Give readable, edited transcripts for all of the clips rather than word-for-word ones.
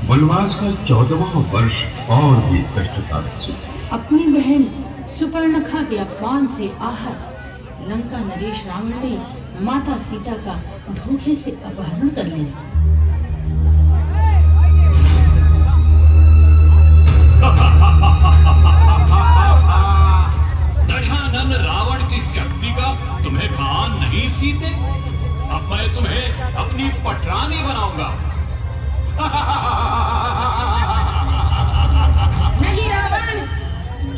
वनवास का 14वां वर्ष और भी कष्टकारक सिद्ध। अपनी बहन सुपर्णखा के अपमान से आहत लंका नरेश रावण ने माता सीता का धोखे से अपहरण कर लिया। दशानन रावण की शक्ति का तुम्हें भान नहीं सीते? अब मैं तुम्हें अपनी पटरानी बनाऊंगा। नहीं रावण,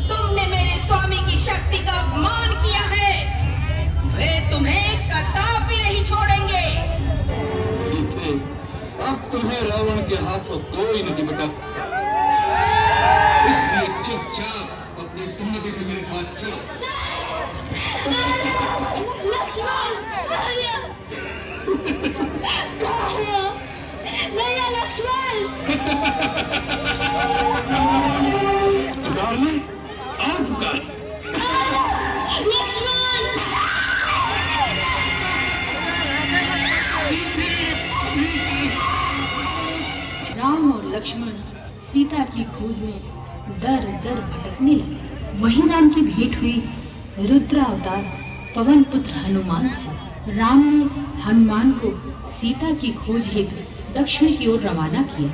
तुमने मेरे स्वामी की शक्ति का अपमान किया है। वे तुम्हें कदापि नहीं छोड़ेंगे। सीते, अब तुम्हें रावण के हाथों कोई नहीं बचा सकता। इसलिए चुपचाप अपनी सुमति से मेरे साथ चलो। लक्ष्मण, भैया लक्ष्मण। पुकार ले और पुकार। लक्ष्मण। राम और लक्ष्मण सीता की खोज में दर दर भटकने लगे। वहीं राम की भेंट हुई रुद्रावतार पवन पुत्र हनुमान से। राम ने हनुमान को सीता की खोज हेतु दक्षिण की ओर रवाना किया।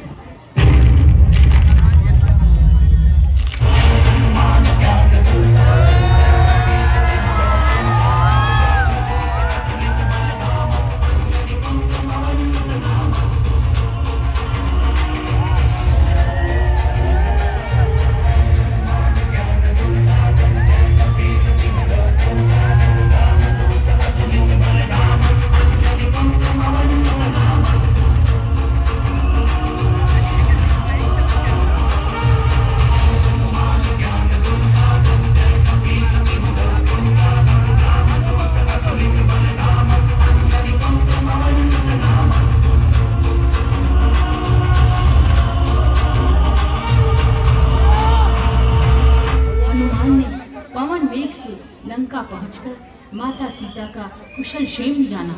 लंका पहुंचकर माता सीता का कुशल क्षेम जाना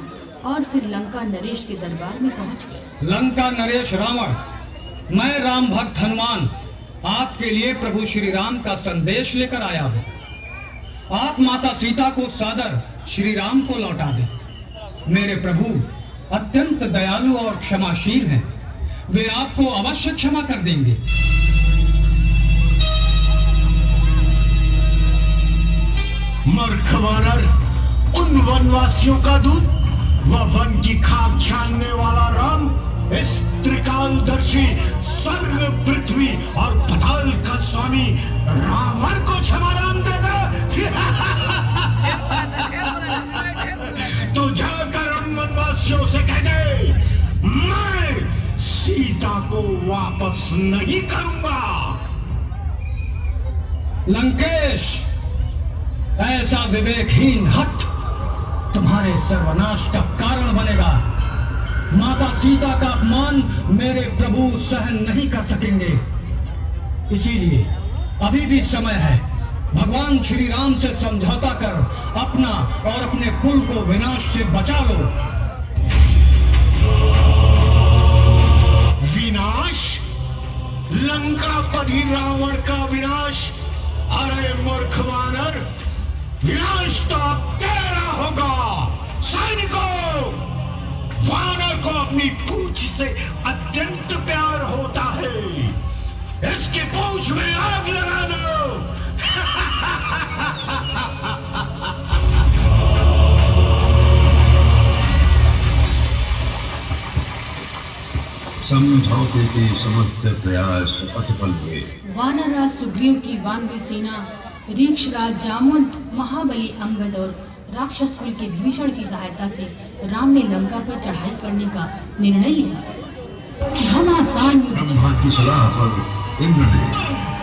और फिर लंका नरेश के दरबार में पहुंच गए। लंका नरेश रावण, मैं राम भक्त हनुमान आपके लिए प्रभु श्री राम का संदेश लेकर आया हूँ। आप माता सीता को सादर श्री राम को लौटा दें। मेरे प्रभु अत्यंत दयालु और क्षमाशील हैं। वे आपको अवश्य क्षमा कर देंगे। मूर्ख वानर, उन वनवासियों का दूत, वह वन की खाक छानने वाला राम, इस त्रिकालदर्शी स्वर्ग पृथ्वी और पाताल का स्वामी रावण को क्षमादान देगा। तो जाकर उन वनवासियों से कह दे, मैं सीता को वापस नहीं करूंगा। लंकेश, ऐसा विवेकहीन हठ तुम्हारे सर्वनाश का कारण बनेगा। माता सीता का अपमान मेरे प्रभु सहन नहीं कर सकेंगे। इसीलिए अभी भी समय है। भगवान श्री राम से समझौता कर अपना और अपने कुल को विनाश से बचा लो। विनाश? लंकापति रावण का विनाश? अरे मूर्ख वानर, विनाश तो अब तेरा होगा। सैनिकों, वानर को अपनी पूंछ से अत्यंत प्यार होता है। इसकी पूंछ में आग लगा दो। समझौते के समस्त प्रयास असफल हुए। वानरराज सुग्रीव की वानरी सेना, रीक्षराज जामवंत, महाबली अंगद और राक्षस कुल के विभीषण की सहायता से राम ने लंका पर चढ़ाई करने का निर्णय लिया। घमासान युद्ध ब्रह्मा की सलाह पर इंद्र ने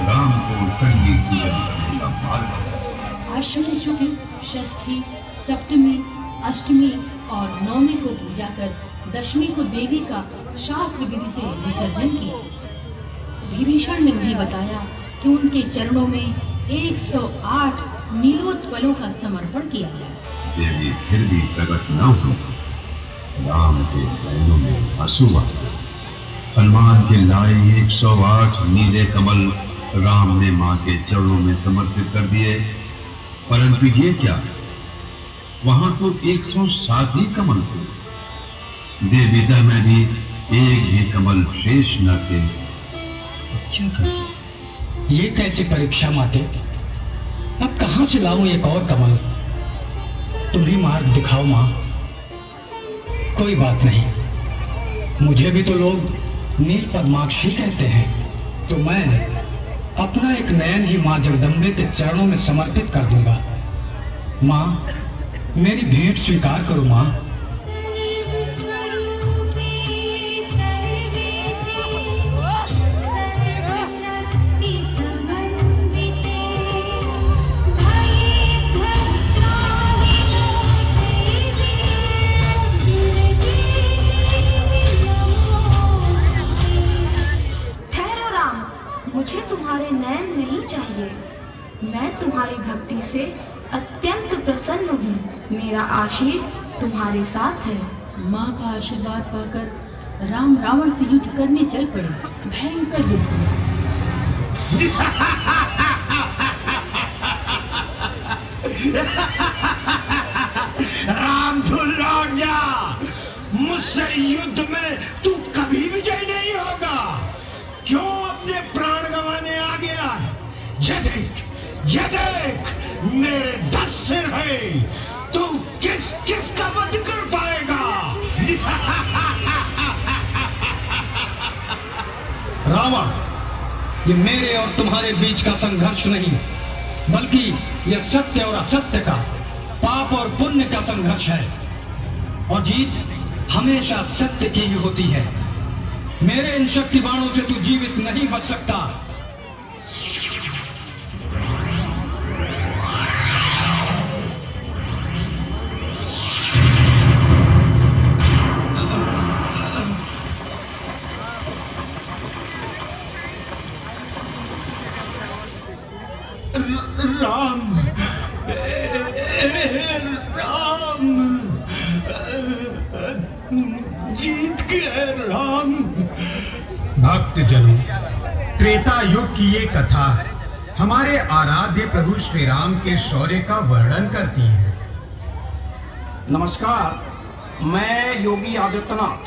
राम को चंडी पूजन करने का मार्ग बताया। अश्विनी शुक्ल षष्ठी, सप्तमी, अष्टमी और नवमी को पूजा कर दशमी को देवी का शास्त्र विधि से विसर्जन किया। विभीषण ने उन्हें बताया कि उनके चरणों में 108 नीलोत्पलों का समर्पण किया जाए। देवी फिर भी प्रकट न हुई। राम के नयनों में आंसू आ गए। हनुमान के लाए 108 नीले कमल राम ने मां के चरणों में समर्पित कर दिए, परंतु ये क्या, वहां तो 107 ही कमल थे। देवी दल में भी एक भी कमल शेष न थे। क्या करें? ये कैसी परीक्षा माते? अब कहां से लाऊं एक और कमल? तुम ही मार्ग दिखाओ मां। कोई बात नहीं, मुझे भी तो लोग नील पद्माक्षी कहते हैं, तो मैं अपना एक नयन ही मां जगदम्बे के चरणों में समर्पित कर दूंगा। मां, मेरी भेंट स्वीकार करो मां। मुझे तुम्हारे नयन नहीं चाहिए। मैं तुम्हारी भक्ति से अत्यंत प्रसन्न हूँ। मेरा आशीष तुम्हारे साथ है। माँ का आशीर्वाद पाकर राम रावण से युद्ध करने चल पड़े। भयंकर युद्ध हुआ। राम तू लौट जा, मुझसे युद्ध में तू कभी विजय नहीं होगा। क्यों अपने प्राण गंवाने आ गया है? ये देख, मेरे 10 सिर है, तू किस किस का वध कर पाएगा? रावण, ये मेरे और तुम्हारे बीच का संघर्ष नहीं, बल्कि यह सत्य और असत्य का, पाप और पुण्य का संघर्ष है। और जीत हमेशा सत्य की ही होती है। मेरे इन शक्ति बाणों से तू जीवित नहीं बच सकता। राम, राम, जीत गए राम। भक्तजनों, त्रेता युग की ये कथा हमारे आराध्य प्रभु श्री राम के शौर्य का वर्णन करती है। नमस्कार, मैं योगी आदित्यनाथ